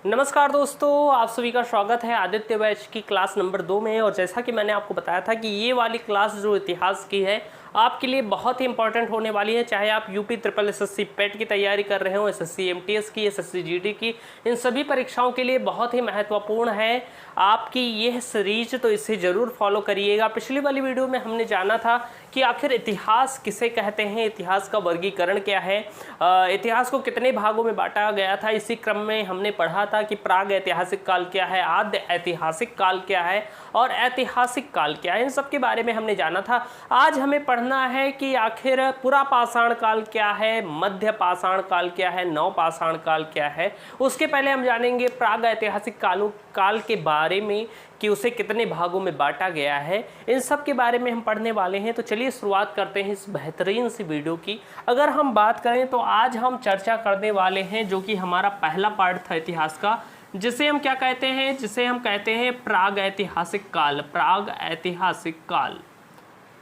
नमस्कार दोस्तों, आप सभी का स्वागत है आदित्य बैच की क्लास नंबर 2 में। और जैसा कि मैंने आपको बताया था कि ये वाली क्लास जो इतिहास की है आपके लिए बहुत ही इंपॉर्टेंट होने वाली है। चाहे आप यूपी ट्रिपल एसएससी पेट की तैयारी कर रहे हो, एसएससी एमटीएस की, एसएससी जीडी की, इन सभी परीक्षाओं के लिए बहुत ही महत्वपूर्ण है आपकी यह सीरीज, तो इसे ज़रूर फॉलो करिएगा। पिछली वाली वीडियो में हमने जाना था कि आखिर इतिहास किसे कहते हैं, इतिहास का वर्गीकरण क्या है, इतिहास को कितने भागों में बांटा गया था। इसी क्रम में हमने पढ़ा था कि प्राग ऐतिहासिक काल क्या है, आद्य ऐतिहासिक काल क्या है और ऐतिहासिक काल क्या है, इन सब के बारे में हमने जाना था। आज हमें पढ़ना है कि आखिर पुरा पाषाण काल क्या है, मध्य पाषाण काल क्या है, नव पाषाण काल क्या है। उसके पहले हम जानेंगे प्राग ऐतिहासिक काल के बारे में कि उसे कितने भागों में बांटा गया है। इन सब के बारे में हम पढ़ने वाले हैं। तो चलिए शुरुआत करते हैं इस बेहतरीन सी वीडियो की। अगर हम बात करें तो आज हम चर्चा करने वाले हैं जो कि हमारा पहला पार्ट था इतिहास का, जिसे हम क्या कहते हैं, जिसे हम कहते हैं प्राग ऐतिहासिक काल। प्राग ऐतिहासिक काल,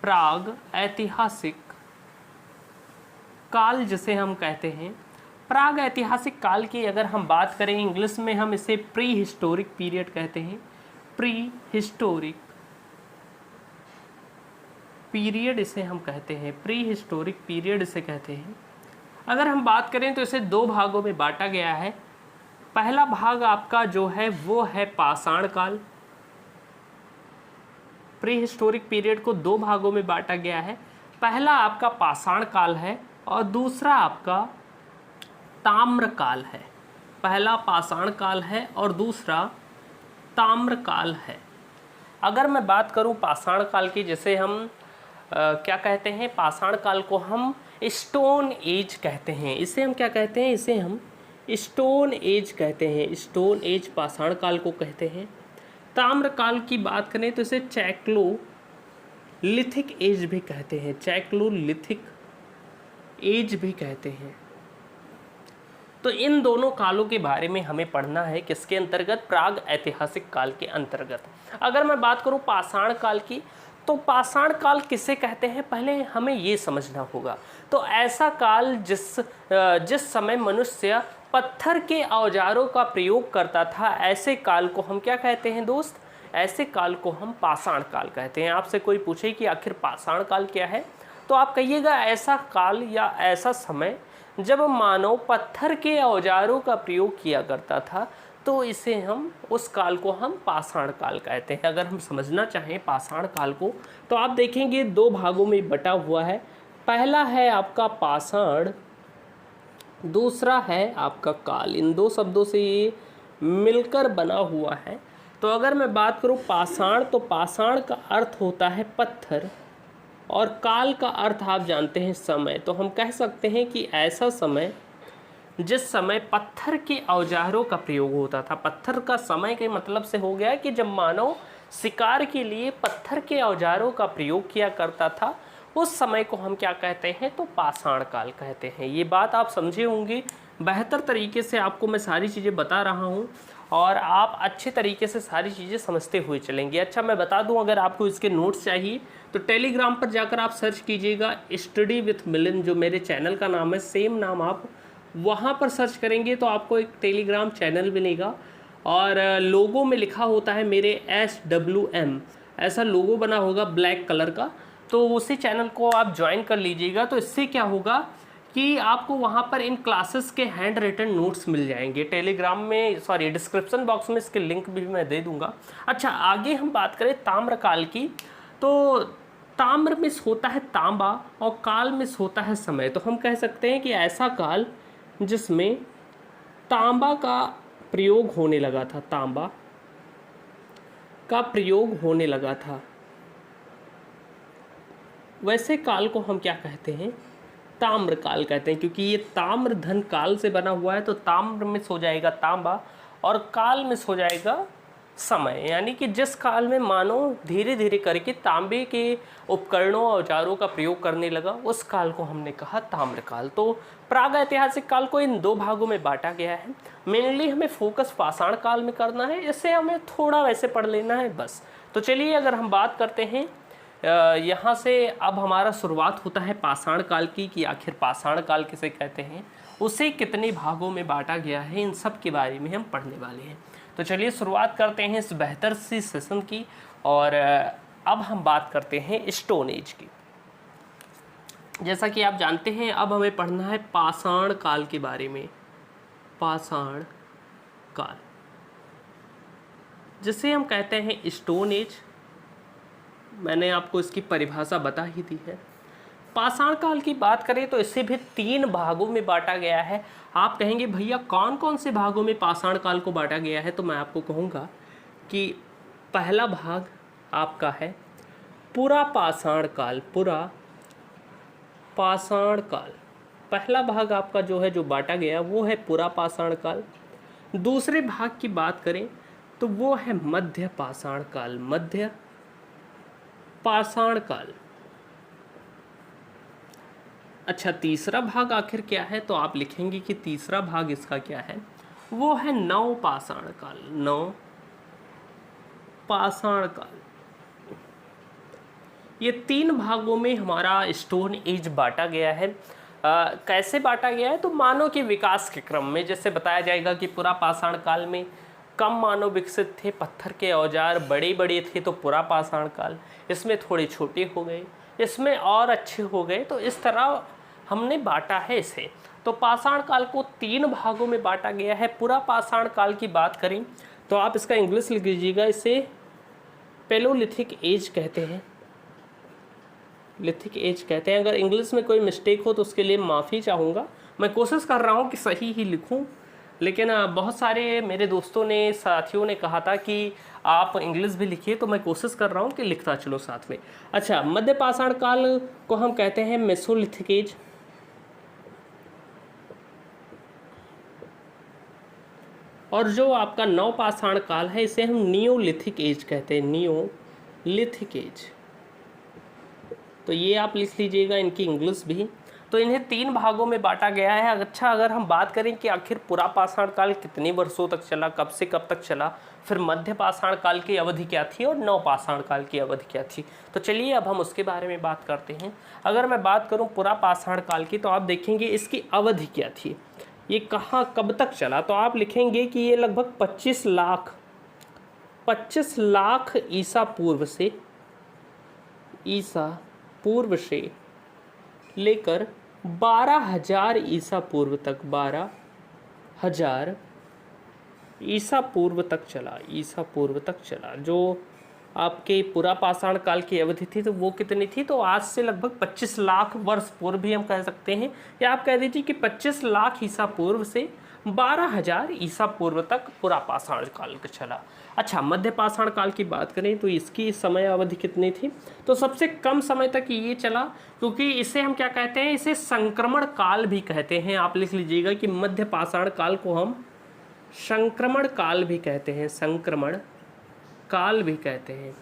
प्राग ऐतिहासिक काल जिसे हम कहते हैं। प्राग ऐतिहासिक काल की अगर हम बात करें, इंग्लिश में हम इसे प्री हिस्टोरिक पीरियड कहते हैं। प्री हिस्टोरिक पीरियड इसे हम कहते हैं, प्री हिस्टोरिक पीरियड इसे कहते हैं। अगर हम बात करें तो इसे दो भागों में बांटा गया है। पहला भाग आपका जो है वो है पाषाण काल। प्री हिस्टोरिक पीरियड को दो भागों में बांटा गया है। पहला आपका पाषाण काल है और दूसरा आपका ताम्र काल है। पहला पाषाण काल है और दूसरा ताम्र काल है। अगर मैं बात करूं पाषाण काल की, जैसे हम क्या कहते हैं, पाषाण काल को हम स्टोन एज कहते हैं। इसे हम क्या कहते हैं, इसे हम स्टोन एज कहते हैं। स्टोन एज पाषाण काल को कहते हैं। ताम्र काल की बात करें तो इसे चैक्लोलिथिक एज भी कहते हैं। चैक्लोलिथिक एज भी कहते हैं। तो इन दोनों कालों के बारे में हमें पढ़ना है, किसके अंतर्गत, प्राग ऐतिहासिक काल के अंतर्गत। अगर मैं बात करूं पाषाण काल की, तो पाषाण काल किसे कहते हैं पहले हमें ये समझना होगा। तो ऐसा काल जिस समय मनुष्य पत्थर के औजारों का प्रयोग करता था, ऐसे काल को हम क्या कहते हैं दोस्त, ऐसे काल को हम पाषाण काल कहते हैं। आपसे कोई पूछे कि आखिर पाषाण काल क्या है, तो आप कहिएगा ऐसा काल या ऐसा समय जब मानव पत्थर के औजारों का प्रयोग किया करता था, तो इसे हम, उस काल को हम पाषाण काल कहते हैं। अगर हम समझना चाहें पाषाण काल को तो आप देखेंगे दो भागों में बटा हुआ है। पहला है आपका पाषाण, दूसरा है आपका काल। इन दो शब्दों से ये मिलकर बना हुआ है। तो अगर मैं बात करूं पाषाण, तो पाषाण का अर्थ होता है पत्थर और काल का अर्थ आप जानते हैं समय। तो हम कह सकते हैं कि ऐसा समय जिस समय पत्थर के औजारों का प्रयोग होता था। पत्थर का समय के मतलब से हो गया कि जब मानव शिकार के लिए पत्थर के औजारों का प्रयोग किया करता था, उस समय को हम क्या कहते हैं, तो पाषाण काल कहते हैं। ये बात आप समझे होंगे। बेहतर तरीके से आपको मैं सारी चीज़ें बता रहा हूँ और आप अच्छे तरीके से सारी चीज़ें समझते हुए चलेंगे। अच्छा, मैं बता दूं, अगर आपको इसके नोट्स चाहिए तो टेलीग्राम पर जाकर आप सर्च कीजिएगा स्टडी विथ मिलिन, जो मेरे चैनल का नाम है, सेम नाम आप वहाँ पर सर्च करेंगे तो आपको एक टेलीग्राम चैनल मिलेगा और लोगो में लिखा होता है मेरे SWM, ऐसा लोगो बना होगा ब्लैक कलर का। तो उसी चैनल को आप ज्वाइन कर लीजिएगा। तो इससे क्या होगा कि आपको वहाँ पर इन क्लासेस के हैंड रिटन नोट्स मिल जाएंगे टेलीग्राम में, सॉरी डिस्क्रिप्शन बॉक्स में इसके लिंक भी मैं दे दूँगा। अच्छा, आगे हम बात करें ताम्र काल की, तो ताम्र में होता है तांबा और काल में होता है समय। तो हम कह सकते हैं कि ऐसा काल जिसमें तांबा का प्रयोग होने लगा था, तांबा का प्रयोग होने लगा था, वैसे काल को हम क्या कहते हैं, ताम्र काल कहते हैं। क्योंकि ये ताम्र धन काल से बना हुआ है, तो ताम्र में हो जाएगा तांबा और काल में हो जाएगा समय। यानी कि जिस काल में मानव धीरे धीरे करके तांबे के उपकरणों औजारों का प्रयोग करने लगा, उस काल को हमने कहा ताम्र काल। तो प्राग ऐतिहासिक काल को इन दो भागों में बांटा गया है। मेनली हमें फोकस पाषाण काल में करना है, इससे हमें थोड़ा वैसे पढ़ लेना है बस। तो चलिए अगर हम बात करते हैं यहाँ से, अब हमारा शुरुआत होता है पाषाण काल की, कि आखिर पाषाण काल किसे कहते हैं उसे कितने भागों में बांटा गया है, इन सब के बारे में हम पढ़ने वाले हैं। तो चलिए शुरुआत करते हैं इस बेहतर सी सेशन की। और अब हम बात करते हैं स्टोन एज की। जैसा कि आप जानते हैं, अब हमें पढ़ना है पाषाण काल के बारे में। पाषाण काल जिसे हम कहते हैं स्टोन एज, मैंने आपको इसकी परिभाषा बता ही दी है। पाषाण काल की बात करें तो इसे भी 3 भागों में बांटा गया है। आप कहेंगे भैया कौन कौन से भागों में पाषाण काल को बांटा गया है, तो मैं आपको कहूँगा कि पहला भाग आपका है पुरा पाषाण काल। पुरा पाषाण काल पहला भाग आपका जो है, जो बांटा गया वो है पुरा पाषाण काल। दूसरे भाग की बात करें तो वो है मध्य पाषाण काल। मध्य पाषाण काल। अच्छा, तीसरा भाग आखिर क्या है, तो आप लिखेंगे कि तीसरा भाग इसका क्या है, वो है नव पाषाण काल। नव पाषाण काल। ये 3 भागों में हमारा स्टोन एज बांटा गया है। कैसे बांटा गया है, तो मानव के विकास के क्रम में जैसे बताया जाएगा कि पुरा पाषाण काल में कम मानव विकसित थे, पत्थर के औजार बड़े बड़े थे, तो पुरा पाषाण काल। इसमें थोड़े छोटे हो गए, इसमें और अच्छे हो गए, तो इस तरह हमने बांटा है इसे। तो पाषाण काल को 3 भागों में बांटा गया है। पुरा पाषाण काल की बात करें तो आप इसका इंग्लिश लिख लीजिएगा, इसे पैलोलिथिक एज कहते हैं। लिथिक एज कहते हैं। अगर इंग्लिश में कोई मिस्टेक हो तो उसके लिए माफ़ी चाहूँगा। मैं कोशिश कर रहा हूँ कि सही ही लिखूँ, लेकिन बहुत सारे मेरे दोस्तों ने, साथियों ने कहा था कि आप इंग्लिश भी लिखिए, तो मैं कोशिश कर रहा हूँ कि लिखता चलो साथ में। अच्छा, मध्य पाषाण काल को हम कहते हैं मेसोलिथिक एज। और जो आपका नव पाषाण काल है इसे हम नियोलिथिक एज कहते हैं। नियोलिथिक एज, तो ये आप लिख लीजिएगा, इनकी इंग्लिश भी। तो इन्हें 3 भागों में बांटा गया है। अच्छा, अगर हम बात करें कि आखिर पुरा पाषाण काल कितने वर्षों तक चला, कब से कब तक चला, फिर मध्य पाषाण काल की अवधि क्या थी और नव पाषाण काल की अवधि क्या थी, तो चलिए अब हम उसके बारे में बात करते हैं। अगर मैं बात करूं पुरा पाषाण काल की, तो आप देखेंगे इसकी अवधि क्या थी, ये कहाँ कब तक चला, तो आप लिखेंगे कि ये लगभग 25 लाख ईसा पूर्व से लेकर 12,000 ईसा पूर्व तक, 12,000 ईसा पूर्व तक चला। जो आपके पुरा पाषाण काल की अवधि थी तो वो कितनी थी, तो आज से लगभग 25 लाख वर्ष पूर्व भी हम कह सकते हैं, या आप कह दीजिए कि 25 लाख ईसा पूर्व से 12,000 ईसा पूर्व तक पुरा पाषाण काल का चला। अच्छा, मध्य पाषाण काल की बात करें तो इसकी समय अवधि कितनी थी, तो सबसे कम समय तक ये चला, क्योंकि इसे हम क्या कहते हैं, इसे संक्रमण काल भी कहते हैं। आप लिख लीजिएगा कि मध्य पाषाण काल को हम संक्रमण काल भी कहते हैं। संक्रमण काल भी कहते हैं।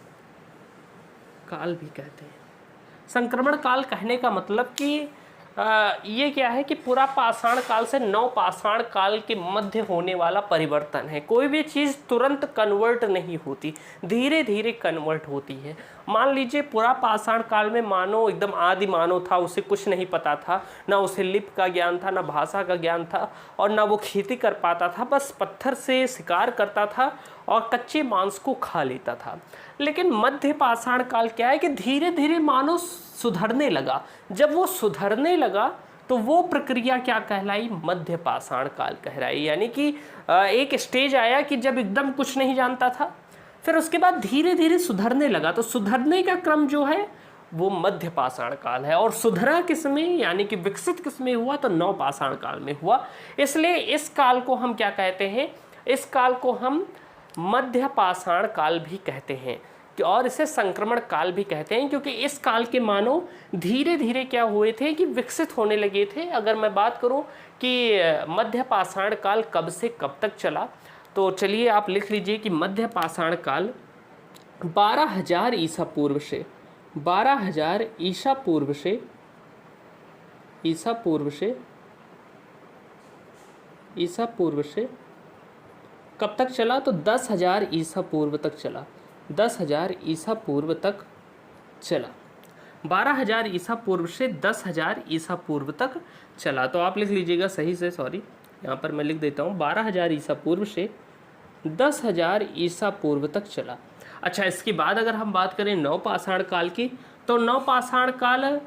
संक्रमण काल कहने का मतलब कि ये क्या है कि पुरा पाषाण काल से नव पाषाण काल के मध्य होने वाला परिवर्तन है। कोई भी चीज़ तुरंत कन्वर्ट नहीं होती, धीरे धीरे कन्वर्ट होती है। मान लीजिए पुरा पाषाण काल में मानव एकदम आदि मानव था, उसे कुछ नहीं पता था, ना उसे लिपि का ज्ञान था, ना भाषा का ज्ञान था, और ना वो खेती कर पाता था, बस पत्थर से शिकार करता था और कच्चे मांस को खा लेता था। लेकिन मध्य पाषाण काल क्या है कि धीरे धीरे मानव सुधरने लगा। जब वो सुधरने लगा तो वो प्रक्रिया क्या कहलाई, मध्य पाषाण काल कहलाई। यानी कि एक स्टेज आया कि जब एकदम कुछ नहीं जानता था, फिर उसके बाद धीरे धीरे सुधरने लगा, तो सुधरने का क्रम जो है वो मध्य पाषाण काल है। और सुधरा किसमें, यानी कि विकसित किसमें हुआ, तो नव पाषाण काल में हुआ। इसलिए इस काल को हम क्या कहते हैं, इस काल को हम मध्य पाषाण काल भी कहते हैं, और इसे संक्रमण काल भी कहते हैं, क्योंकि इस काल के मानव धीरे धीरे क्या हुए थे कि विकसित होने लगे थे। अगर मैं बात करूं कि मध्य पाषाण काल कब से कब तक चला, तो चलिए आप लिख लीजिए कि मध्य पाषाण काल 12,000 ईसा पूर्व से, 12,000 ईसा पूर्व से कब तक चला, तो 10,000 ईसा पूर्व तक चला। 10,000 ईसा पूर्व तक चला। 12,000 ईसा पूर्व से 10,000 ईसा पूर्व तक चला। तो आप लिख लीजिएगा सही से, सॉरी यहाँ पर मैं लिख देता हूँ, 12,000 ईसा पूर्व से 10,000 ईसा पूर्व तक चला। अच्छा, इसके बाद अगर हम बात करें नवपाषाण काल की, तो नवपाषाण काल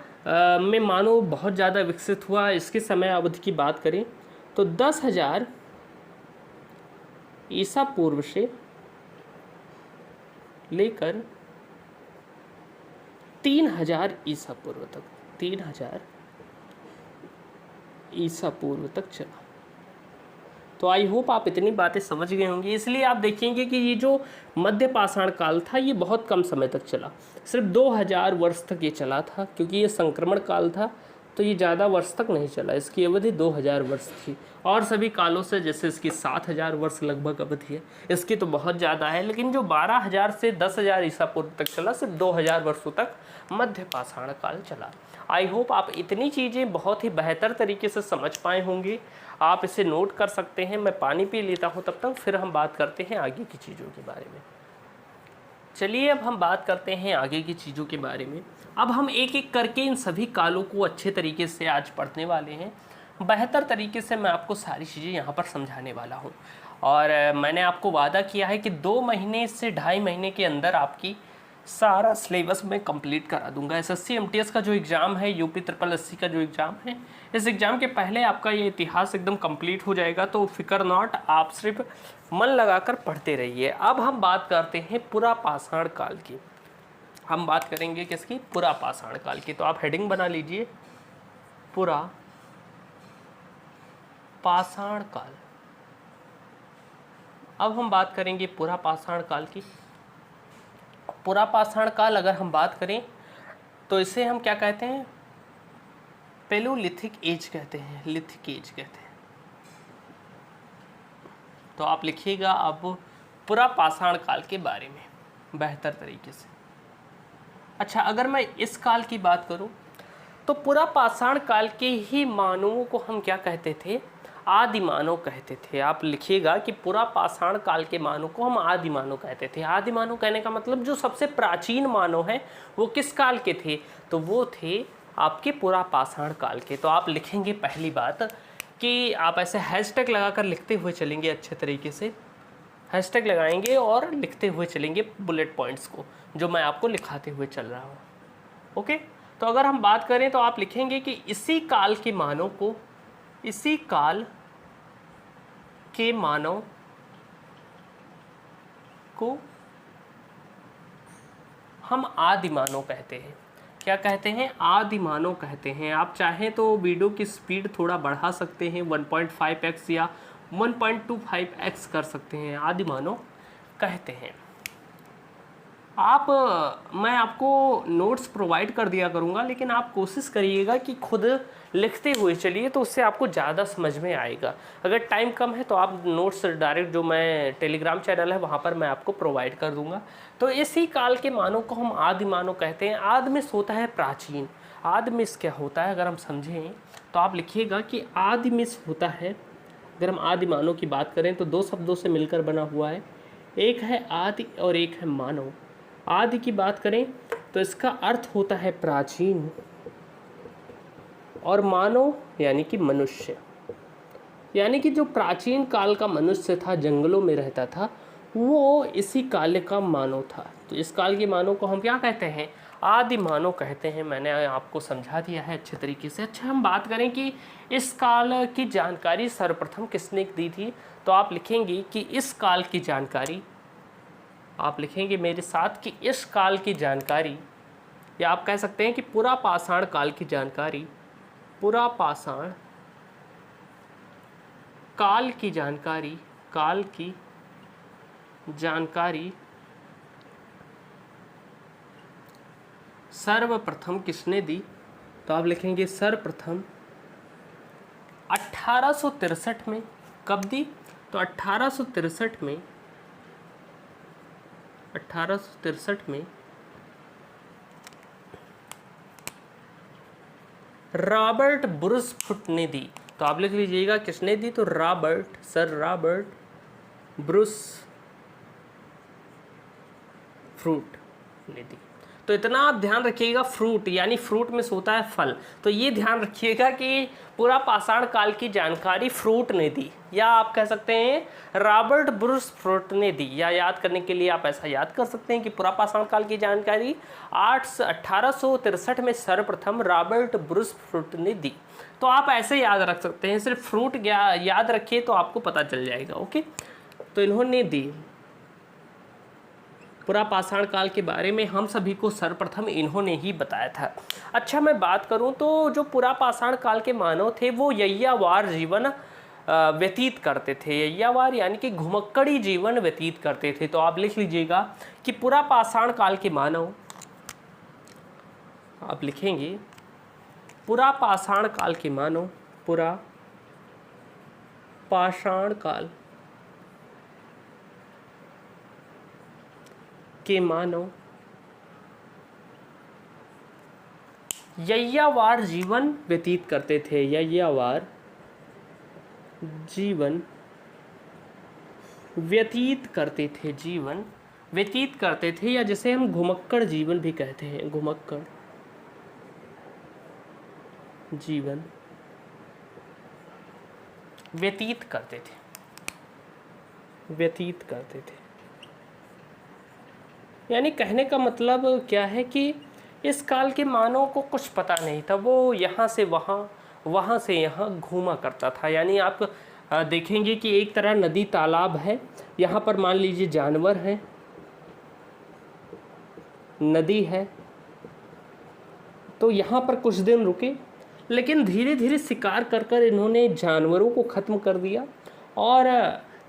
में मानव बहुत ज़्यादा विकसित हुआ। इसके समय अवधि की बात करें तो 10,000 ईसा पूर्व से लेकर 3,000 ईसा पूर्व तक, 3,000 ईसा पूर्व तक चला। तो आई होप आप इतनी बातें समझ गए होंगे। इसलिए आप देखेंगे कि ये जो मध्य पाषाण काल था ये बहुत कम समय तक चला, सिर्फ 2000 वर्ष तक ये चला था, क्योंकि ये संक्रमण काल था तो ये ज़्यादा वर्ष तक नहीं चला, इसकी अवधि 2000 वर्ष थी। और सभी कालों से जैसे इसकी 7000 वर्ष लगभग अवधि है, इसकी तो बहुत ज़्यादा है। लेकिन जो 12,000 से 10,000 ईसा पूर्व तक चला, सिर्फ 2000 वर्षों तक मध्य पाषाण काल चला। आई होप आप इतनी चीज़ें बहुत ही बेहतर तरीके से समझ पाए होंगे। आप इसे नोट कर सकते हैं। मैं पानी पी लेता हूँ तब तक, फिर हम बात करते हैं आगे की चीज़ों के बारे में। चलिए अब हम बात करते हैं आगे की चीज़ों के बारे में। अब हम एक एक करके इन सभी कालों को अच्छे तरीके से आज पढ़ने वाले हैं। बेहतर तरीके से मैं आपको सारी चीज़ें यहाँ पर समझाने वाला हूँ। और मैंने आपको वादा किया है कि 2 महीने से 2.5 महीने के अंदर आपकी सारा सिलेबस मैं कंप्लीट करा दूंगा। एसएससी एमटीएस का जो एग्ज़ाम है, यूपी ट्रिपल एससी का जो एग्ज़ाम है, इस एग्ज़ाम के पहले आपका ये इतिहास एकदम कंप्लीट हो जाएगा। तो फिक्र नॉट, आप सिर्फ मन लगाकर पढ़ते रहिए। अब हम बात करते हैं पुरापाषाण काल की। हम बात करेंगे किसकी? पुरापाषाण काल की। तो आप हेडिंग बना लीजिए, पुरापाषाण काल। अब हम बात करेंगे पुरापाषाण काल की। पुरापाषाण काल अगर हम बात करें तो इसे हम क्या कहते हैं? पेलोलिथिक एज कहते हैं, लिथिक एज कहते हैं। तो आप लिखिएगा अब पुरापाषाण काल के बारे में बेहतर तरीके से। अच्छा, अगर मैं इस काल की बात करूं तो पुरापाषाण काल के ही मानवों को हम क्या कहते थे? आदि मानव कहते थे। आप लिखिएगा कि पुरापाषाण काल के मानव को हम आदि मानव कहते थे। आदि मानव कहने का मतलब जो सबसे प्राचीन मानव हैं वो किस काल के थे? तो वो थे आपके पुरापाषाण काल के। तो आप लिखेंगे पहली बात कि आप ऐसे हैशटैग लगाकर लिखते हुए चलेंगे, अच्छे तरीके से हैशटैग लगाएंगे और लिखते हुए चलेंगे बुलेट पॉइंट्स को, जो मैं आपको लिखाते हुए चल रहा हूँ। ओके, तो अगर हम बात करें तो आप लिखेंगे कि इसी काल के मानव को, इसी काल के मानव को हम आदि मानव कहते हैं। क्या कहते हैं? आदि मानव कहते हैं। आप चाहें तो वीडियो की स्पीड थोड़ा बढ़ा सकते हैं, 1.5x या 1.25x कर सकते हैं। आदि मानव कहते हैं। मैं आपको नोट्स प्रोवाइड कर दिया करूँगा, लेकिन आप कोशिश करिएगा कि खुद लिखते हुए चलिए, तो उससे आपको ज़्यादा समझ में आएगा। अगर टाइम कम है तो आप नोट्स डायरेक्ट जो मैं टेलीग्राम चैनल है वहाँ पर मैं आपको प्रोवाइड कर दूँगा। तो इसी काल के मानव को हम आदि मानव कहते हैं। आदिमिस होता है प्राचीन। आदिमिस क्या होता है अगर हम समझें तो आप लिखिएगा कि आदिमिस होता है, अगर हम आदि मानव की बात करें तो 2 शब्दों से मिलकर बना हुआ है, एक है आदि और एक है मानव। आदि की बात करें तो इसका अर्थ होता है प्राचीन, और मानव यानी कि मनुष्य, यानी कि जो प्राचीन काल का मनुष्य था, जंगलों में रहता था, वो इसी काल का मानव था। तो इस काल के मानव को हम क्या कहते हैं? आदि मानव कहते हैं। मैंने आपको समझा दिया है अच्छे तरीके से। अच्छा, हम बात करें कि इस काल की जानकारी सर्वप्रथम किसने दी थी, तो आप लिखेंगे कि इस काल की जानकारी, आप लिखेंगे मेरे साथ कि इस काल की जानकारी, या आप कह सकते हैं कि पुरापाषाण काल की जानकारी, पुरापाषाण काल की जानकारी, काल की जानकारी सर्वप्रथम किसने दी? तो आप लिखेंगे सर्वप्रथम 1863 में। कब दी? तो 1863 में, 1863 में रॉबर्ट ब्रूसफुट ने दी। तो आप लिख लीजिएगा किसने दी? तो रॉबर्ट, सर रॉबर्ट ब्रूसफ्रूट ने दी। तो इतना आप ध्यान रखिएगा, फ्रूट यानी फ्रूट में होता है फल, तो ये ध्यान रखिएगा कि पूरा पाषाण काल की जानकारी फ्रूट ने दी, या आप कह सकते हैं रॉबर्ट ब्रूस फ्रूट ने दी, या याद करने के लिए आप ऐसा याद कर सकते हैं कि पूरा पाषाण काल की जानकारी 1863 में सर्वप्रथम रॉबर्ट ब्रूस फ्रूट ने दी। तो आप ऐसे याद रख सकते हैं, सिर्फ फ्रूट याद रखिए तो आपको पता चल जाएगा। ओके, तो इन्होंने दी पूरा पाषाण काल के बारे में हम सभी को सर्वप्रथम इन्होंने ही बताया था। अच्छा, मैं बात करूं तो जो पूरा पाषाण काल के मानव थे वो यय्यावार जीवन व्यतीत करते थे। यय्यावार यानी कि घुमक्कड़ी जीवन व्यतीत करते थे। तो आप लिख लीजिएगा कि पूरा पाषाण काल के मानव, आप लिखेंगे पूरा पाषाण काल के मानव, पूरा पाषाण काल के मानव यय्यावार जीवन व्यतीत करते थे। यय्यावार जीवन व्यतीत करते थे, जीवन व्यतीत करते थे, या जिसे हम घुमक्कड़ जीवन भी कहते हैं, घुमक्कड़ जीवन व्यतीत करते थे, व्यतीत करते थे। यानी कहने का मतलब क्या है कि इस काल के मानव को कुछ पता नहीं था, वो यहाँ से वहाँ, वहाँ से यहाँ घूमा करता था। यानी आप देखेंगे कि एक तरह नदी तालाब है, यहाँ पर मान लीजिए जानवर हैं, नदी है, तो यहाँ पर कुछ दिन रुके, लेकिन धीरे धीरे शिकार कर कर इन्होंने जानवरों को ख़त्म कर दिया। और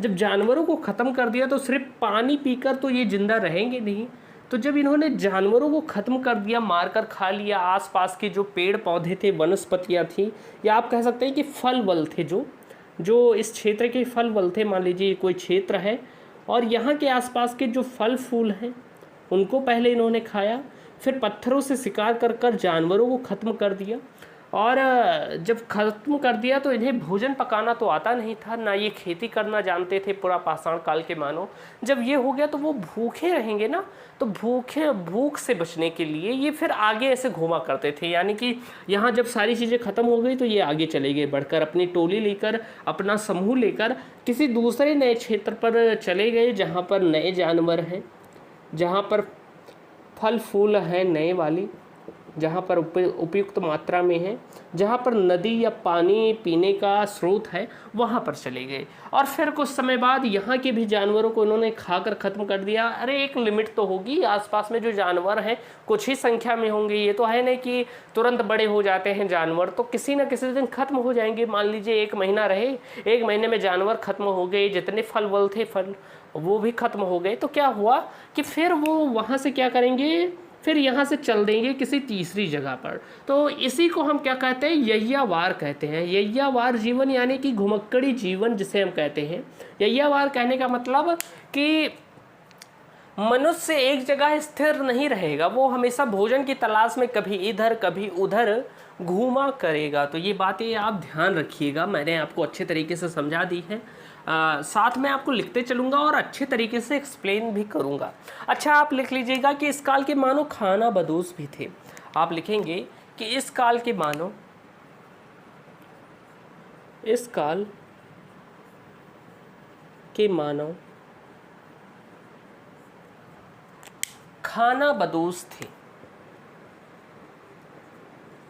जब जानवरों को ख़त्म कर दिया तो सिर्फ पानी पीकर तो ये जिंदा रहेंगे नहीं, तो जब इन्होंने जानवरों को ख़त्म कर दिया, मारकर खा लिया, आसपास के जो पेड़ पौधे थे, वनस्पतियाँ थी, या आप कह सकते हैं कि फल वल थे, जो इस क्षेत्र के फल वल थे, मान लीजिए कोई क्षेत्र है और यहाँ के आसपास के जो फल फूल हैं उनको पहले इन्होंने खाया, फिर पत्थरों से शिकार कर कर जानवरों को ख़त्म कर दिया। और जब ख़त्म कर दिया तो इन्हें भोजन पकाना तो आता नहीं था, ना ये खेती करना जानते थे पूरा पाषाण काल के मानव। जब ये हो गया तो वो भूखे रहेंगे ना, तो भूख से बचने के लिए ये फिर आगे ऐसे घूमा करते थे। यानी कि यहाँ जब सारी चीज़ें ख़त्म हो गई तो ये आगे चले गए बढ़कर, अपनी टोली लेकर, अपना समूह लेकर किसी दूसरे नए क्षेत्र पर चले गए जहाँ पर नए जानवर हैं, जहाँ पर फल फूल हैं नए वाली, जहाँ पर उपयुक्त मात्रा में है, जहाँ पर नदी या पानी पीने का स्रोत है, वहाँ पर चले गए। और फिर कुछ समय बाद यहाँ के भी जानवरों को इन्होंने खाकर ख़त्म कर दिया। अरे एक लिमिट तो होगी, आसपास में जो जानवर हैं कुछ ही संख्या में होंगे, ये तो है नहीं कि तुरंत बड़े हो जाते हैं जानवर, तो किसी न किसी दिन ख़त्म हो जाएंगे। मान लीजिए 1 महीना रहे, 1 महीने में जानवर ख़त्म हो गए, जितने फल वल थे फल वो भी ख़त्म हो गए। तो क्या हुआ कि फिर वो वहाँ से क्या करेंगे, फिर यहाँ से चल देंगे किसी तीसरी जगह पर। तो इसी को हम क्या कहते हैं, यय्यावार कहते हैं। यय्यावार जीवन यानी कि घुमक्कड़ी जीवन जिसे हम कहते हैं। यय्यावार कहने का मतलब कि मनुष्य एक जगह स्थिर नहीं रहेगा, वो हमेशा भोजन की तलाश में कभी इधर कभी उधर घूमा करेगा। तो ये बातें आप ध्यान रखिएगा, मैंने आपको अच्छे तरीके से समझा दी है। साथ में आपको लिखते चलूँगा और अच्छे तरीके से एक्सप्लेन भी करूँगा। अच्छा, आप लिख लीजिएगा कि इस काल के मानव खाना बदोश भी थे। आप लिखेंगे कि इस काल के मानव, इस काल के मानव खाना बदोश थे,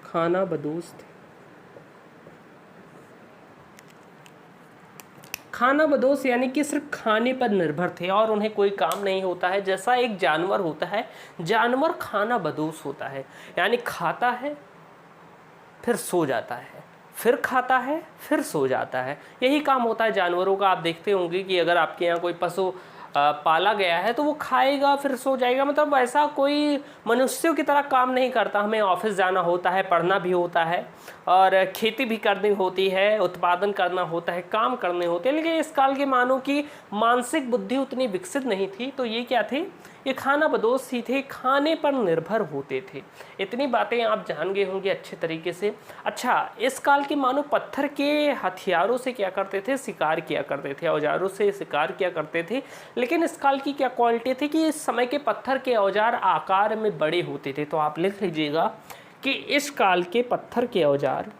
खाना बदोश थे। खाना बदोश यानी कि सिर्फ खाने पर निर्भर थे और उन्हें कोई काम नहीं होता है। जैसा एक जानवर होता है, जानवर खाना बदोश होता है, यानी खाता है फिर सो जाता है, फिर खाता है फिर सो जाता है। यही काम होता है जानवरों का। आप देखते होंगे कि अगर आपके यहाँ कोई पशु पाला गया है तो वो खाएगा फिर सो जाएगा, मतलब ऐसा कोई मनुष्यों की तरह काम नहीं करता। हमें ऑफिस जाना होता है, पढ़ना भी होता है और खेती भी करनी होती है, उत्पादन करना होता है, काम करने होते हैं। लेकिन इस काल के मानव की मानसिक बुद्धि उतनी विकसित नहीं थी, तो ये क्या थे, ये खाना बदोश ही थे, खाने पर निर्भर होते थे। इतनी बातें आप जान गए होंगे अच्छे तरीके से। अच्छा, इस काल के मानव पत्थर के हथियारों से क्या करते थे, शिकार किया करते थे, औजारों से शिकार किया करते थे। लेकिन इस काल की क्या क्वालिटी थी कि इस समय के पत्थर के औजार आकार में बड़े होते थे। तो आप लिख लीजिएगा कि इस काल के पत्थर के औजार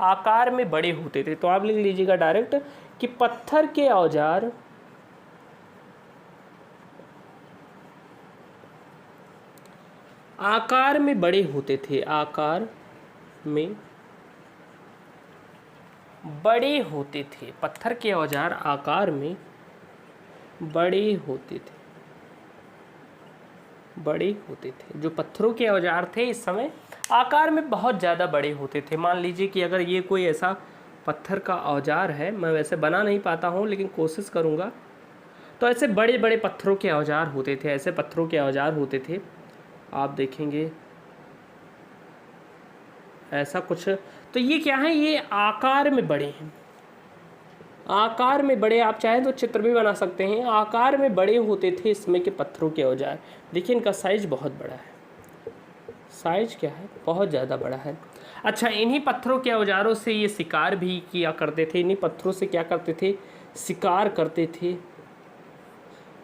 आकार में बड़े होते थे। तो आप लिख लीजिएगा डायरेक्ट कि पत्थर के औजार आकार में बड़े होते थे, आकार में बड़े होते थे। पत्थर के औजार आकार में बड़े होते थे, बड़े होते थे। जो पत्थरों के औजार थे इस समय आकार में बहुत ज़्यादा बड़े होते थे। मान लीजिए कि अगर ये कोई ऐसा पत्थर का औजार है, मैं वैसे बना नहीं पाता हूँ लेकिन कोशिश करूँगा, तो ऐसे बड़े बड़े पत्थरों के औजार होते थे, ऐसे पत्थरों के औजार होते थे। आप देखेंगे ऐसा कुछ, तो ये क्या है, ये आकार में बड़े हैं, आकार में बड़े। आप चाहें तो चित्र भी बना सकते हैं। आकार में बड़े होते थे इसमें के पत्थरों के औजार। देखिए इनका साइज बहुत बड़ा है, साइज क्या है, बहुत ज़्यादा बड़ा है। अच्छा, इन्हीं पत्थरों के औजारों से ये शिकार भी किया करते थे। इन्हीं पत्थरों से क्या करते थे, शिकार करते थे,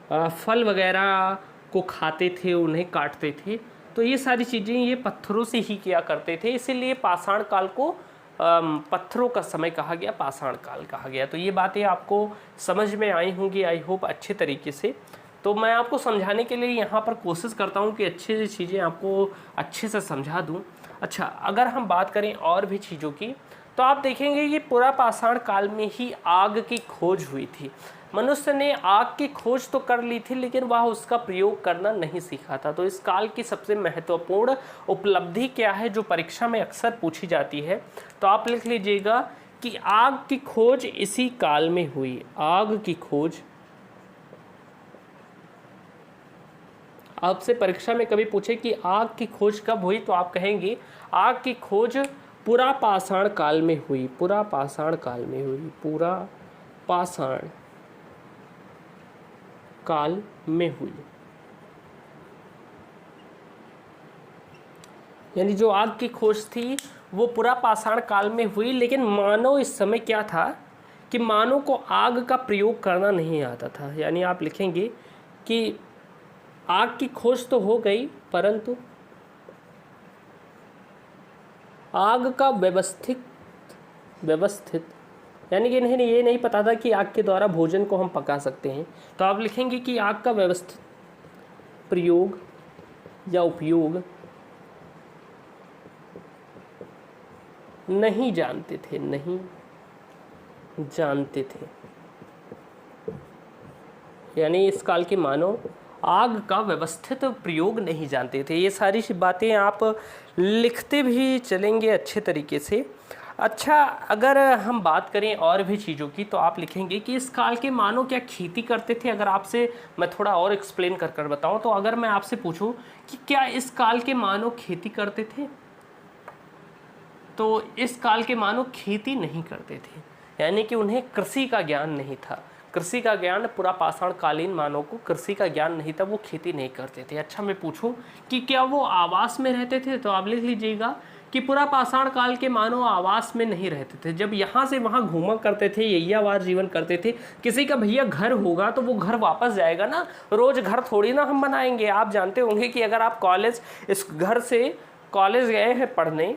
फल वगैरह को खाते थे, उन्हें काटते थे। तो ये सारी चीज़ें ये पत्थरों से ही किया करते थे, इसीलिए पाषाण काल को पत्थरों का समय कहा गया, पाषाण काल कहा गया। तो ये बातें आपको समझ में आई होंगी, आई होप अच्छे तरीके से। तो मैं आपको समझाने के लिए यहाँ पर कोशिश करता हूँ कि अच्छी सी चीज़ें आपको अच्छे से समझा दूँ। अच्छा, अगर हम बात करें और भी चीज़ों की, तो आप देखेंगे कि पूरा पाषाण काल में ही आग की खोज हुई थी। मनुष्य ने आग की खोज तो कर ली थी लेकिन वह उसका प्रयोग करना नहीं सीखा था। तो इस काल की सबसे महत्वपूर्ण उपलब्धि क्या है जो परीक्षा में अक्सर पूछी जाती है, तो आप लिख लीजिएगा कि आग की खोज इसी काल में हुई। आग की खोज आपसे परीक्षा में कभी पूछे कि आग की खोज कब हुई, तो आप कहेंगे आग की खोज पूरा पाषाण काल में हुई, पूरा पाषाण काल में हुई, पूरा पाषाण काल में हुई। यानी जो आग की खोज थी वो पूरा पाषाण काल में हुई। लेकिन मानव इस समय क्या था कि मानव को आग का प्रयोग करना नहीं आता था। यानी आप लिखेंगे कि आग की खोज तो हो गई परंतु आग का व्यवस्थित यानी कि नहीं, ये नहीं पता था कि आग के द्वारा भोजन को हम पका सकते हैं। तो आप लिखेंगे कि आग का व्यवस्थित प्रयोग या उपयोग नहीं जानते थे, नहीं जानते थे। यानी इस काल के मानव आग का व्यवस्थित प्रयोग नहीं जानते थे। ये सारी बातें आप लिखते भी चलेंगे अच्छे तरीके से। अच्छा, अगर हम बात करें और भी चीज़ों की, तो आप लिखेंगे कि इस काल के मानव क्या खेती करते थे। अगर आपसे मैं थोड़ा और एक्सप्लेन कर बताऊं, तो अगर मैं आपसे पूछूं कि क्या इस काल के मानव खेती करते थे, तो इस काल के मानव खेती नहीं करते थे। यानी कि उन्हें कृषि का ज्ञान नहीं था। कृषि का ज्ञान, पूरा पाषाण कालीन मानव को कृषि का ज्ञान नहीं था, वो खेती नहीं करते थे। अच्छा, मैं पूछूं कि क्या वो आवास में रहते थे, तो आप लिख लीजिएगा कि पूरा पाषाण काल के मानव आवास में नहीं रहते थे। जब यहाँ से वहाँ घूमा करते थे, यैयावार जीवन करते थे। किसी का भैया घर होगा तो वो घर वापस जाएगा ना, रोज घर थोड़ी ना हम बनाएंगे। आप जानते होंगे कि अगर आप इस घर से कॉलेज गए हैं पढ़ने,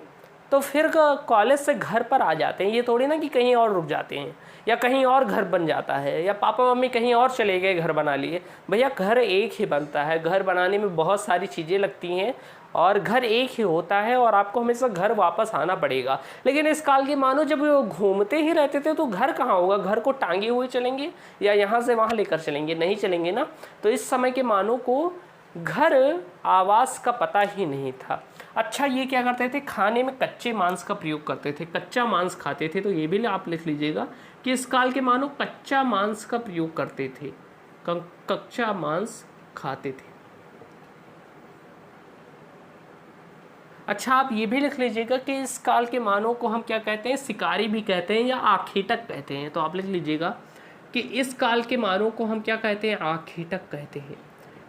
तो फिर कॉलेज से घर पर आ जाते हैं। ये थोड़ी ना कि कहीं और रुक जाते हैं या कहीं और घर बन जाता है या पापा मम्मी कहीं और चले गए, घर बना लिए। भैया घर एक ही बनता है, घर बनाने में बहुत सारी चीज़ें लगती हैं और घर एक ही होता है और आपको हमेशा घर वापस आना पड़ेगा। लेकिन इस काल के मानो जब वो घूमते ही रहते थे तो घर कहाँ होगा, घर को टांगे हुए चलेंगे या यहाँ से वहाँ लेकर चलेंगे, नहीं चलेंगे ना। तो इस समय के मानो को घर आवास का पता ही नहीं था। अच्छा, ये क्या करते थे, खाने में कच्चे मांस का प्रयोग करते थे, कच्चा मांस खाते थे। तो ये भी आप लिख लीजिएगा कि इस काल के मानव कच्चा मांस का प्रयोग करते थे, कच्चा मांस खाते थे। अच्छा, आप ये भी लिख लीजिएगा कि इस काल के मानव को हम क्या कहते हैं, शिकारी भी कहते हैं या आखेटक कहते हैं। तो आप लिख लीजिएगा कि इस काल के मानव को हम क्या कहते हैं, आखेटक कहते हैं।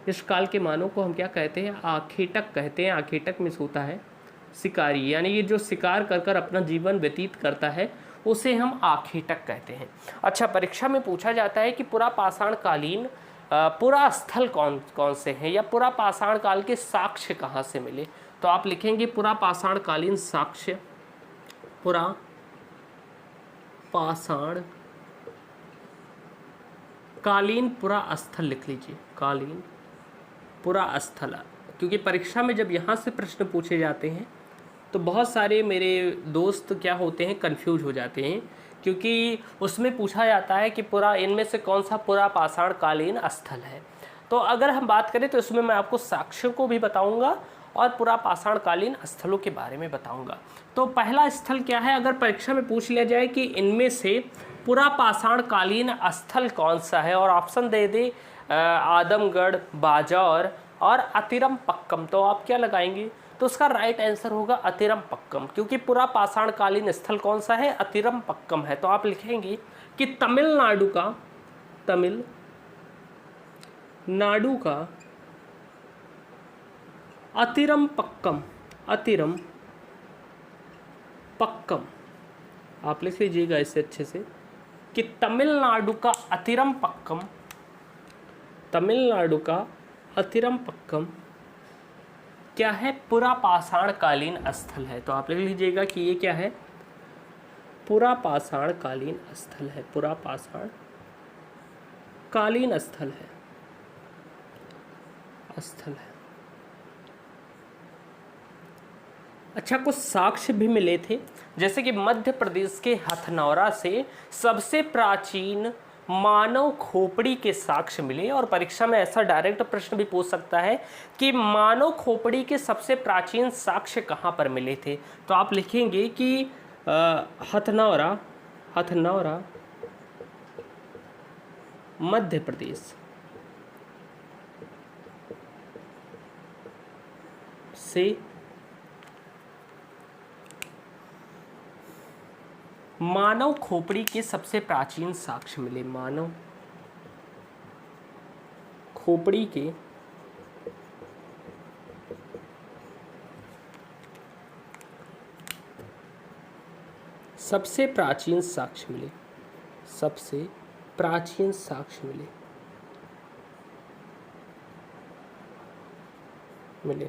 इस काल के मानव को हम क्या कहते हैं? आखेटक कहते हैं। आखेटक में होता है शिकारी, यानी ये जो शिकार कर कर अपना जीवन व्यतीत करता है उसे हम आखेटक कहते हैं। अच्छा, परीक्षा में पूछा जाता है कि पुरापाषाण कालीन पुरा स्थल कौन कौन से हैं, या पुरापाषाण काल के साक्ष्य कहाँ से मिले? तो आप लिखेंगे पुरापाषाण कालीन साक्ष्य, पुरापाषाण कालीन पुरा स्थल लिख लीजिए, कालीन पुरा स्थल। क्योंकि परीक्षा में जब यहाँ से प्रश्न पूछे जाते हैं तो बहुत सारे मेरे दोस्त क्या होते हैं, कंफ्यूज हो जाते हैं, क्योंकि उसमें पूछा जाता है कि पूरा इनमें से कौन सा पुरापाषाण कालीन स्थल है। तो अगर हम बात करें तो इसमें मैं आपको साक्ष्यों को भी बताऊंगा और पुरापाषाण कालीन स्थलों के बारे में बताऊंगा। तो पहला स्थल क्या है, अगर परीक्षा में पूछ लिया जाए कि इनमें से पुरापाषाण कालीन स्थल कौन सा है और ऑप्शन दे दे आदमगढ़, बाजौर और अतिरम पक्कम, तो आप क्या लगाएंगे? तो उसका राइट आंसर होगा अतिरम पक्कम, क्योंकि पुरापाषाण कालीन स्थल कौन सा है? अतिरम पक्कम है। तो आप लिखेंगे कि तमिलनाडु का अतिरम पक्कम, आप लिख लीजिएगा इसे अच्छे से कि तमिलनाडु का अतिरम पक्कम क्या है? पुरापाषाण कालीन स्थल है। तो आप लिख लीजिएगा कि ये क्या है? पुरापाषाण कालीन स्थल है, पुरापाषाण कालीन स्थल है। अच्छा, कुछ साक्ष्य भी मिले थे, जैसे कि मध्य प्रदेश के हथनौरा से सबसे प्राचीन मानव खोपड़ी के साक्ष्य मिले। और परीक्षा में ऐसा डायरेक्ट प्रश्न भी पूछ सकता है कि मानव खोपड़ी के सबसे प्राचीन साक्ष्य कहाँ पर मिले थे? तो आप लिखेंगे कि हथनौरा मध्य प्रदेश से मानव खोपड़ी के सबसे प्राचीन साक्ष्य मिले। मानव खोपड़ी के सबसे प्राचीन साक्ष्य मिले।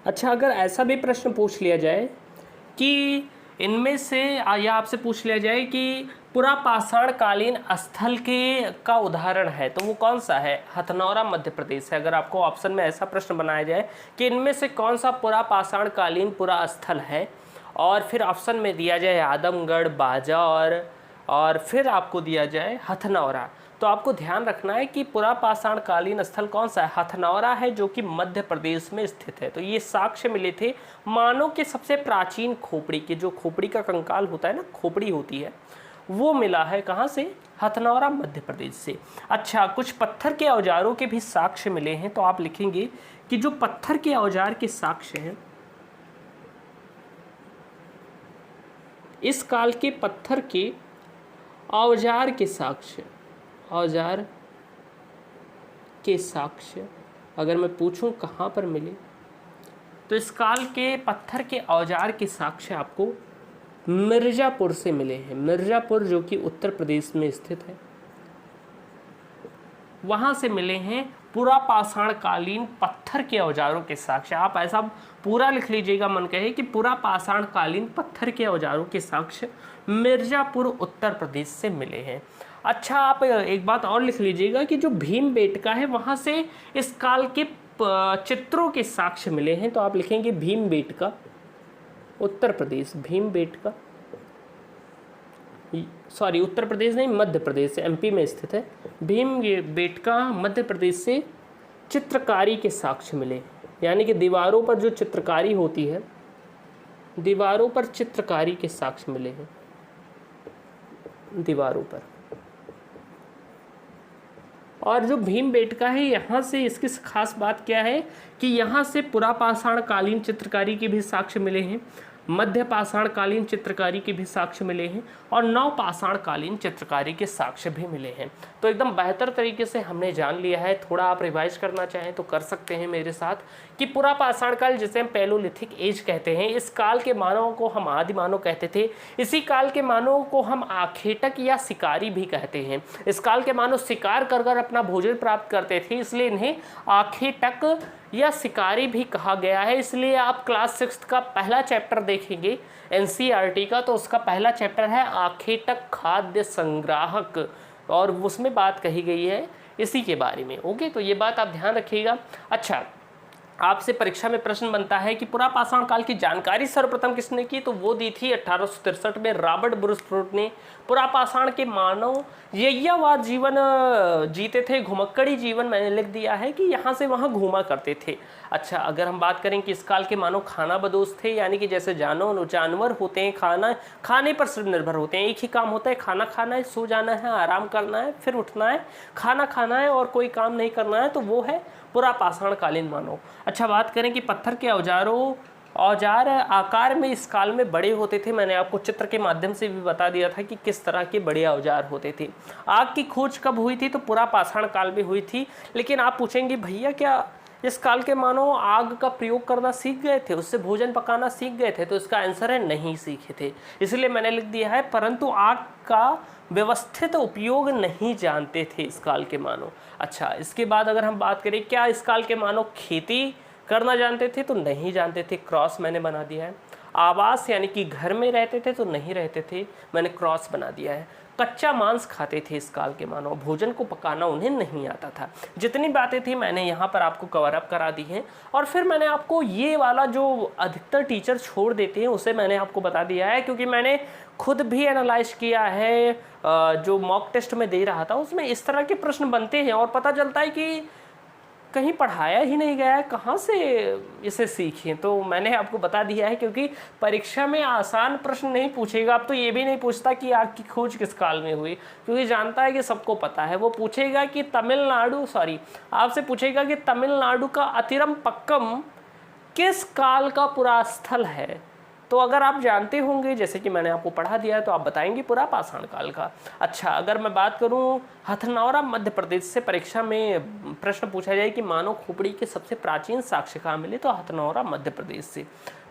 अच्छा, अगर ऐसा भी प्रश्न पूछ लिया जाए कि इनमें से या आपसे पूछ लिया जाए कि पुरापाषाण कालीन स्थल का उदाहरण है, तो वो कौन सा है? हथनौरा मध्य प्रदेश है। अगर आपको ऑप्शन में ऐसा प्रश्न बनाया जाए कि इनमें से कौन सा पुरापाषाण कालीन पुरा स्थल है, और फिर ऑप्शन में दिया जाए आदमगढ़, बाजौर और फिर आपको दिया जाए हथनौरा, तो आपको ध्यान रखना है कि पुरापाषाण कालीन स्थल कौन सा है? हथनौरा है, जो कि मध्य प्रदेश में स्थित है। तो ये साक्ष्य मिले थे मानव के सबसे प्राचीन खोपड़ी के, जो खोपड़ी का कंकाल होता है ना, खोपड़ी होती है, वो मिला है कहाँ से? हथनौरा मध्य प्रदेश से। अच्छा, कुछ पत्थर के औजारों के भी साक्ष्य मिले हैं। तो आप लिखेंगे कि जो पत्थर के औजार के साक्ष्य हैं, इस काल के पत्थर के औजार के साक्ष्य अगर मैं पूछूं कहाँ पर मिले, तो इस काल के पत्थर के औजार के साक्ष्य आपको मिर्ज़ापुर से मिले हैं। मिर्ज़ापुर, जो कि उत्तर प्रदेश में स्थित है, वहाँ से मिले हैं पुरापाषाण कालीन पत्थर के औजारों के साक्ष्य। आप ऐसा पूरा लिख लीजिएगा, मन कहे कि पुरापाषाण कालीन पत्थर के औजारों के साक्ष्य मिर्ज़ापुर उत्तर प्रदेश से मिले हैं। अच्छा, आप एक बात और लिख लीजिएगा कि जो भीमबेटका है, वहाँ से इस काल के चित्रों के साक्ष्य मिले हैं। तो आप लिखेंगे भीमबेटका उत्तर प्रदेश, भीमबेटका सॉरी उत्तर प्रदेश नहीं, मध्य प्रदेश से, एमपी में स्थित है। भीमबेटका मध्य प्रदेश से चित्रकारी के साक्ष्य मिले, यानी कि दीवारों पर जो चित्रकारी होती है, दीवारों पर चित्रकारी के साक्ष्य मिले हैं, दीवारों पर। और जो भीमबेटका है, यहाँ से इसकी खास बात क्या है कि यहाँ से पुरापाषाण कालीन चित्रकारी के भी साक्ष्य मिले हैं। मध्य पाषाणकालीन चित्रकारी के भी साक्ष्य मिले हैं और नव पाषाणकालीन चित्रकारी के साक्ष्य भी मिले हैं। तो एकदम बेहतर तरीके से हमने जान लिया है। थोड़ा आप रिवाइज करना चाहें तो कर सकते हैं मेरे साथ कि पुरा पाषाण काल जिसे हम पैलोलिथिक एज कहते हैं, इस काल के मानवों को हम आदि मानव कहते थे। इसी काल के मानवों को हम आखेटक या शिकारी भी कहते हैं। इस काल के मानव शिकार कर कर अपना भोजन प्राप्त करते थे, इसलिए इन्हें आखेटक या शिकारी भी कहा गया है। इसलिए आप क्लास 6 का पहला चैप्टर देखेंगे एनसीईआरटी का, तो उसका पहला चैप्टर है आखेटक खाद्य संग्राहक, और उसमें बात कही गई है इसी के बारे में। ओके, तो ये बात आप ध्यान रखिएगा। अच्छा, आपसे परीक्षा में प्रश्न बनता है कि पुरा पाषाण काल की जानकारी सर्वप्रथम किसने की, तो वो दी थी 1863 में रॉबर्ट ब्रूसफोर्ड ने। पुरा पाषाण के मानव यय्यावाद जीवन जीते थे, घुमक्कड़ी जीवन मैंने लिख दिया है कि यहाँ से वहाँ घूमा करते थे। अच्छा, अगर हम बात करें कि इस काल के मानव खाना बदोश थे, यानी कि जैसे जानवर होते हैं खाने पर सिर्फ निर्भर होते हैं। एक ही काम होता है, खाना खाना है, सो जाना है, आराम करना है, फिर उठना है, खाना खाना है और कोई काम नहीं करना है, तो वो है पुरा पाषाण कालीन मानव। अच्छा, बात करें कि पत्थर के औजार आकार में इस काल में बड़े होते थे। मैंने आपको चित्र के माध्यम से भी बता दिया था कि किस तरह के बड़े औजार होते थे। आग की खोज कब हुई थी, तो पुरा पाषाण काल में हुई थी। लेकिन आप पूछेंगे भैया क्या इस काल के मानव आग का प्रयोग करना सीख गए थे, उससे भोजन पकाना सीख गए थे, तो इसका आंसर है नहीं सीखे थे। इसलिए मैंने लिख दिया है परंतु आग का व्यवस्थित उपयोग नहीं जानते थे इस काल के मानव। अच्छा, इसके बाद अगर हम बात करें क्या इस काल के मानव खेती करना जानते थे, तो नहीं जानते थे, क्रॉस मैंने बना दिया है। आवास यानी कि घर में रहते थे, तो नहीं रहते थे, मैंने क्रॉस बना दिया है। कच्चा मांस खाते थे इस काल के मानव, भोजन को पकाना उन्हें नहीं आता था। जितनी बातें थी मैंने यहाँ पर आपको कवर अप करा दी हैं। और फिर मैंने आपको ये वाला जो अधिकतर टीचर छोड़ देते हैं उसे मैंने आपको बता दिया है, क्योंकि मैंने खुद भी एनालाइज किया है। जो मॉक टेस्ट में दे रहा था उसमें इस तरह के प्रश्न बनते हैं और पता चलता है कि कहीं पढ़ाया ही नहीं गया है, कहाँ से इसे सीखें। तो मैंने आपको बता दिया है, क्योंकि परीक्षा में आसान प्रश्न नहीं पूछेगा। अब तो ये भी नहीं पूछता कि आग की खोज किस काल में हुई, क्योंकि जानता है कि सबको पता है। वो पूछेगा कि आपसे पूछेगा कि तमिलनाडु का अतिरमपक्कम किस काल का पुरास्थल है। तो अगर आप जानते होंगे, जैसे कि मैंने आपको पढ़ा दिया है, तो आप बताएंगे पुरा पाषाण काल का। अच्छा, अगर मैं बात करूं हथनौरा मध्य प्रदेश से परीक्षा में प्रश्न पूछा जाए कि मानव खोपड़ी के सबसे प्राचीन साक्ष्य कहाँ मिले, तो हथनौरा मध्य प्रदेश से।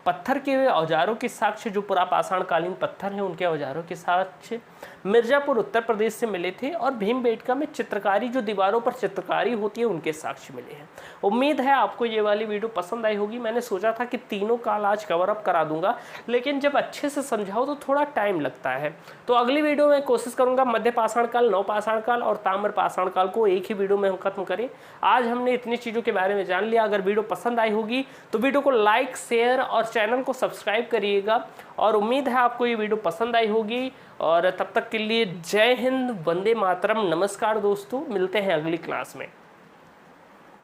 पत्थर के औजारों के साक्ष्य जो पुरा पाषाण कालीन पत्थर हैं उनके औजारों के साक्ष्य मिर्जापुर उत्तर प्रदेश से मिले थे। और भीमबेटका में चित्रकारी, जो दीवारों पर चित्रकारी होती है, उनके साक्ष्य मिले हैं। उम्मीद है आपको ये वाली वीडियो पसंद आई होगी। मैंने सोचा था कि तीनों काल आज कवर अप करा दूंगा, लेकिन जब अच्छे से समझाओ तो थोड़ा टाइम लगता है। तो अगली वीडियो में कोशिश करूंगा मध्य पाषाण काल, नव पाषाण काल और ताम्र पाषाण काल को एक ही वीडियो में हम खत्म करें। आज हमने इतनी चीज़ों के बारे में जान लिया। अगर वीडियो पसंद आई होगी तो वीडियो को लाइक, शेयर और चैनल को सब्सक्राइब करिएगा। और उम्मीद है आपको ये वीडियो पसंद आई होगी। और तब तक के लिए जय हिंद, वंदे मातरम, नमस्कार दोस्तों, मिलते हैं अगली क्लास में।